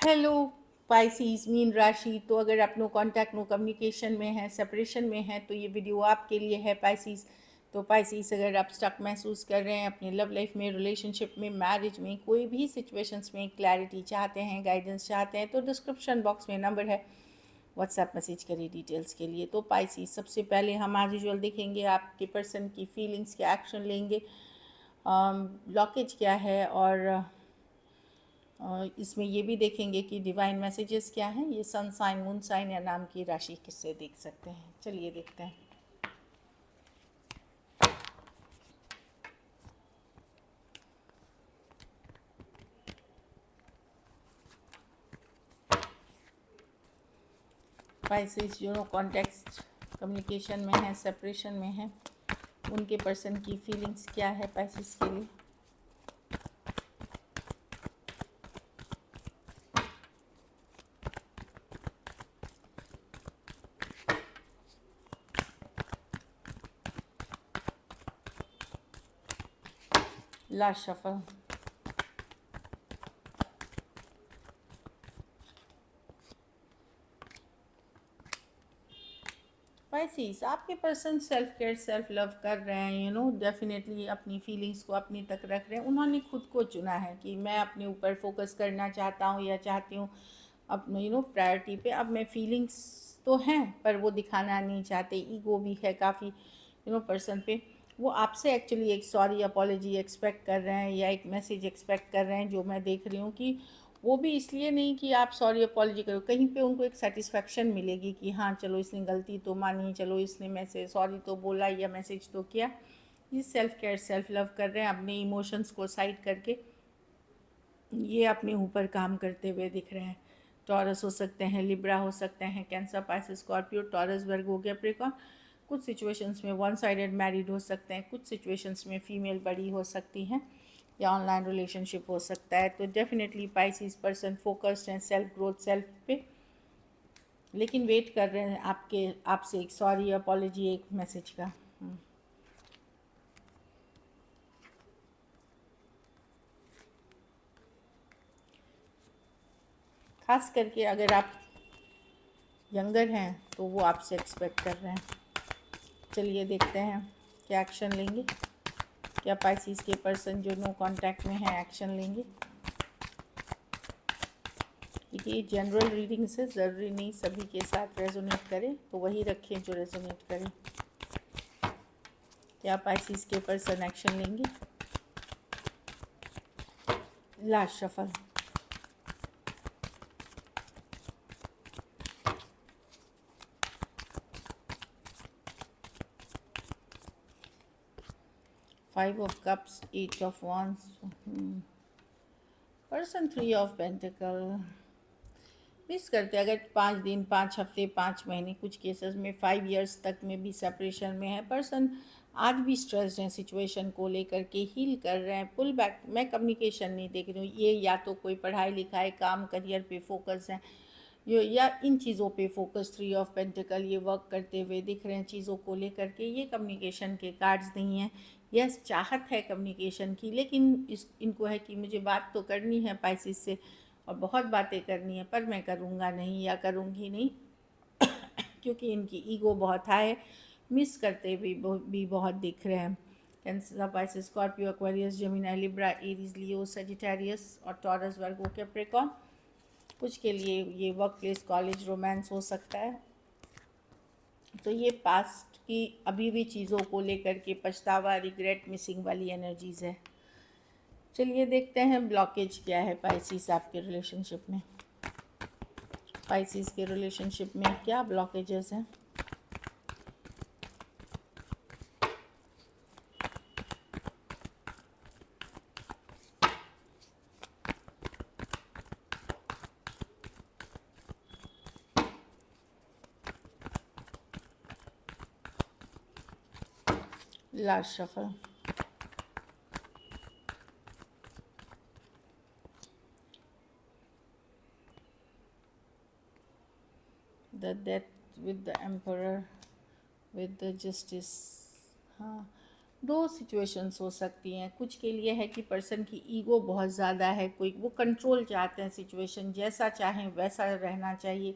Hello Pisces mean राशि। तो अगर आप नो कांटेक्ट नो कम्युनिकेशन में हैं, सेपरेशन में हैं, तो ये वीडियो आपके लिए है पाइसीज। तो पाइसीज, अगर आप स्टक महसूस कर रहे हैं अपने लव लाइफ में, रिलेशनशिप में, मैरिज में, कोई भी सिचुएशंस में क्लैरिटी चाहते हैं, गाइडेंस चाहते हैं, तो डिस्क्रिप्शन बॉक्स में नंबर है, व्हाट्सएप मैसेज करिए डिटेल्स के लिए। तो पाइसीज, सबसे पहले हम आज यूजुअल देखेंगे आपके पर्सन की फीलिंग्स, क्या एक्शन लेंगे, ब्लॉकेज क्या है, और इसमें ये भी देखेंगे कि डिवाइन मैसेजेस क्या हैं। ये सन साइन, मून साइन या नाम की राशि किससे देख सकते हैं। चलिए देखते हैं। पाइसेस जो कॉन्टेक्स्ट कम्युनिकेशन में है, सेपरेशन में है, उनके पर्सन की फीलिंग्स क्या है पाइसेस के लिए। Last shuffle. पाइसेस, आपके person self care, self love कर रहे हैं, डेफिनेटली अपनी फीलिंग्स को अपनी तक रख रहे हैं। उन्होंने खुद को चुना है कि मैं अपने ऊपर फोकस करना चाहता हूँ या चाहती हूँ अपने प्रायोरिटी पे। अब मैं फीलिंग्स तो हैं पर वो दिखाना नहीं चाहते, ईगो भी है काफ़ी पर्सन पे। वो आपसे एक्चुअली एक सॉरी अपॉलॉजी एक्सपेक्ट कर रहे हैं या एक मैसेज एक्सपेक्ट कर रहे हैं, जो मैं देख रही हूँ कि वो भी इसलिए नहीं कि आप सॉरी अपॉलॉजी करो, कहीं पे उनको एक सेटिस्फेक्शन मिलेगी कि हाँ चलो इसने गलती तो मानी, चलो इसने मैसेज सॉरी तो बोला या मैसेज तो किया। ये सेल्फ केयर, सेल्फ लव कर रहे हैं, अपने इमोशंस को साइड करके ये अपने ऊपर काम करते हुए दिख रहे हैं। टॉरस हो सकते हैं, लिब्रा हो सकते हैं, कैंसर, पाइसेस, स्कॉर्पियो, टॉरस, वर्ग हो गया, प्रेकॉन। कुछ सिचुएशंस में वन साइडेड मैरिड हो सकते हैं, कुछ सिचुएशंस में फीमेल बड़ी हो सकती हैं, या ऑनलाइन रिलेशनशिप हो सकता है। तो डेफिनेटली पाइसिस पर्सन फोकस्ड हैं सेल्फ ग्रोथ, सेल्फ पे, लेकिन वेट कर रहे हैं आपसे एक सॉरी अपॉलॉजी, एक मैसेज का। खास करके अगर आप यंगर हैं तो वो आपसे एक्सपेक्ट कर रहे हैं। चलिए देखते हैं क्या एक्शन लेंगे, क्या पाइसिस के पर्सन जो नो कांटेक्ट में है एक्शन लेंगे। देखिए, जनरल रीडिंग से ज़रूरी नहीं सभी के साथ रेजोनेट करे, तो वही रखें जो रेजोनेट करे। क्या पाइसिस के पर्सन एक्शन लेंगे। Last shuffle. Five of cups, eight of wands, person three of pentacle. Miss करते हैं अगर 5 दिन, 5 हफ्ते, 5 महीने, कुछ केसेस में 5 years तक में भी सेपरेशन में है पर्सन। आज भी स्ट्रेस्ड हैं, सिचुएशन को लेकर के हील कर रहे हैं, पुल बैक। मैं कम्युनिकेशन नहीं देख रही हूँ, ये या तो कोई पढ़ाई लिखाई, काम, करियर पे फोकस है, या इन चीज़ों पे फोकस। थ्री ऑफ पेंटिकल, ये वर्क करते हुए दिख रहे हैं चीज़ों को लेकर के। ये कम्युनिकेशन के कार्ड्स नहीं हैं। यस, चाहत है कम्युनिकेशन की, लेकिन इनको है कि मुझे बात तो करनी है पाइसिस से, और बहुत बातें करनी है, पर मैं करूँगा नहीं या करूँगी नहीं क्योंकि इनकी ईगो बहुत हाई है। मिस करते भी बहुत दिख रहे हैं। Cancer, Pisces, Scorpio, Aquarius, Gemini, Libra, Aries, Leo, Sagittarius और टॉरस, वर्गो, कैप्रिकॉर्न। कुछ के लिए ये वर्क प्लेस, कॉलेज, रोमांस हो सकता है। तो ये पास्ट की अभी भी चीज़ों को लेकर के पछतावा, रिग्रेट, मिसिंग वाली एनर्जीज़ है। चलिए देखते हैं ब्लॉकेज क्या है पाइसिस आपके रिलेशनशिप में। पाइसिस के रिलेशनशिप में क्या ब्लॉकेजेस हैं। Last shuffle. The death with the emperor, with the justice. हाँ, दो सिचुएशंस हो सकती हैं। कुछ के लिए है कि पर्सन की ईगो बहुत ज़्यादा है, कोई वो कंट्रोल चाहते हैं, सिचुएशन जैसा चाहें वैसा रहना चाहिए।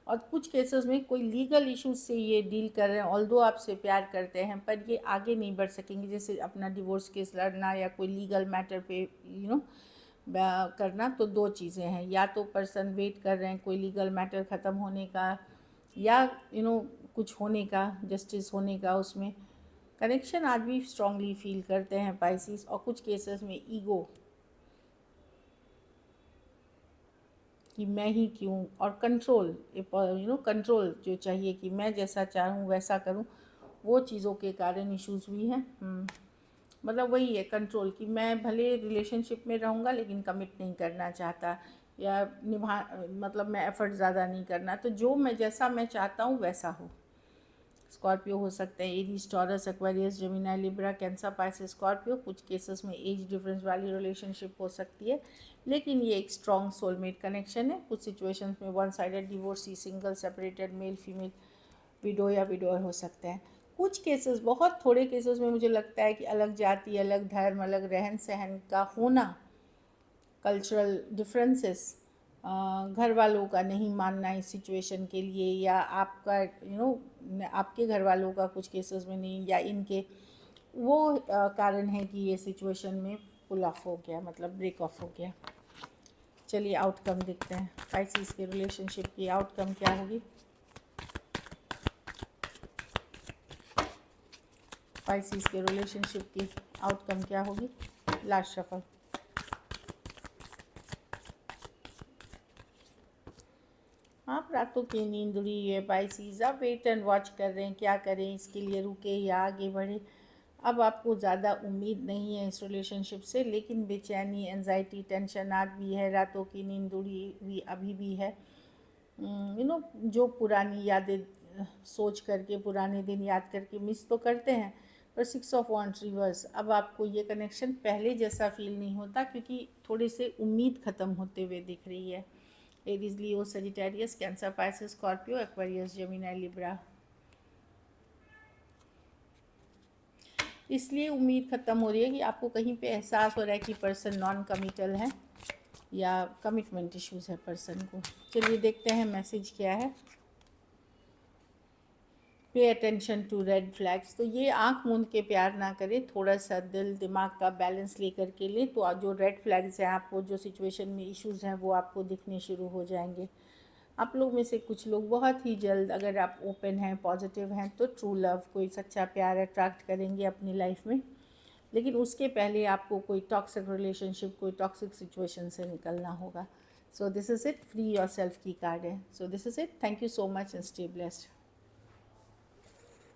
और कुछ केसेस में कोई लीगल इश्यूज से ये डील कर रहे हैं, ऑल्दो आपसे प्यार करते हैं पर ये आगे नहीं बढ़ सकेंगे, जैसे अपना डिवोर्स केस लड़ना या कोई लीगल मैटर पे करना। तो दो चीज़ें हैं, या तो पर्सन वेट कर रहे हैं कोई लीगल मैटर ख़त्म होने का, या कुछ होने का, जस्टिस होने का। उसमें कनेक्शन आज भी स्ट्रांगली फील करते हैं पाइसिस। और कुछ केसेस में ईगो कि मैं ही क्यों, और कंट्रोल, कंट्रोल जो चाहिए कि मैं जैसा चाहूँ वैसा करूँ, वो चीज़ों के कारण इश्यूज भी हैं। मतलब वही है कंट्रोल, कि मैं भले रिलेशनशिप में रहूँगा लेकिन कमिट नहीं करना चाहता, या मतलब मैं एफ़र्ट ज़्यादा नहीं करना, तो जो जैसा मैं चाहता हूँ वैसा हो। स्कॉर्पियो हो सकते हैं, Aries, taurus, Aquarius, Gemini, Libra, cancer, Pisces, Scorpio. कुछ केसेस में एज डिफरेंस वाली रिलेशनशिप हो सकती है, लेकिन ये एक स्ट्रॉन्ग सोलमेट कनेक्शन है। कुछ सिचुएशंस में one sided divorcee, single, separated, male female, window या विडोअर हो सकते हैं। कुछ केसेस, बहुत थोड़े केसेस में मुझे लगता है कि अलग जाति, अलग धर्म, अलग रहन सहन का होना, कल्चरल डिफरेंसेस, घर वालों का नहीं मानना इस सिचुएशन के लिए, या आपका आपके घर वालों का कुछ केसेस में नहीं, या इनके वो कारण है कि ये सिचुएशन में पुल ऑफ हो गया, मतलब ब्रेक ऑफ हो गया। चलिए आउटकम देखते हैं, पाइसिस के रिलेशनशिप की आउटकम क्या होगी। पाइसिस के रिलेशनशिप की आउटकम क्या होगी। Last shuffle. आप रातों की नींद उड़ी है पाइसिस, आप वेट एंड वॉच कर रहे हैं क्या करें, इसके लिए रुके या आगे बढ़े। अब आपको ज़्यादा उम्मीद नहीं है इस रिलेशनशिप से, लेकिन बेचैनी, एंजाइटी, टेंशन आज भी है, रातों की नींद उड़ी हुई अभी भी है। जो पुरानी यादें सोच करके, पुराने दिन याद करके मिस तो करते हैं, पर 6 ऑफ वांड्स रिवर्स। अब आपको ये कनेक्शन पहले जैसा फील नहीं होता, क्योंकि थोड़े से उम्मीद ख़त्म होते हुए दिख रही है। Aries, Leo, Sagittarius, Cancer, Pisces, Scorpio, Aquarius, Gemini, Libra. इसलिए उम्मीद ख़त्म हो रही है कि आपको कहीं पे एहसास हो रहा है कि पर्सन नॉन कमिटल है, या कमिटमेंट इश्यूज़ है पर्सन को। चलिए देखते हैं मैसेज क्या है। Pay attention to red flags. तो ये आंख मूंद के प्यार ना करें, थोड़ा सा दिल दिमाग का बैलेंस लेकर के लें, तो जो रेड फ्लैग्स हैं आपको, जो सिचुएशन में इश्यूज़ हैं वो आपको दिखने शुरू हो जाएंगे। आप लोग में से कुछ लोग बहुत ही जल्द, अगर आप ओपन हैं, पॉजिटिव हैं, तो ट्रू लव, कोई सच्चा प्यार अट्रैक्ट करेंगे अपनी लाइफ में। लेकिन उसके पहले आपको कोई टॉक्सिक रिलेशनशिप, कोई टॉक्सिक सिचुएशन से निकलना होगा। So this is it, free your self की कार्ड है। So this is it, thank you so much and stay blessed.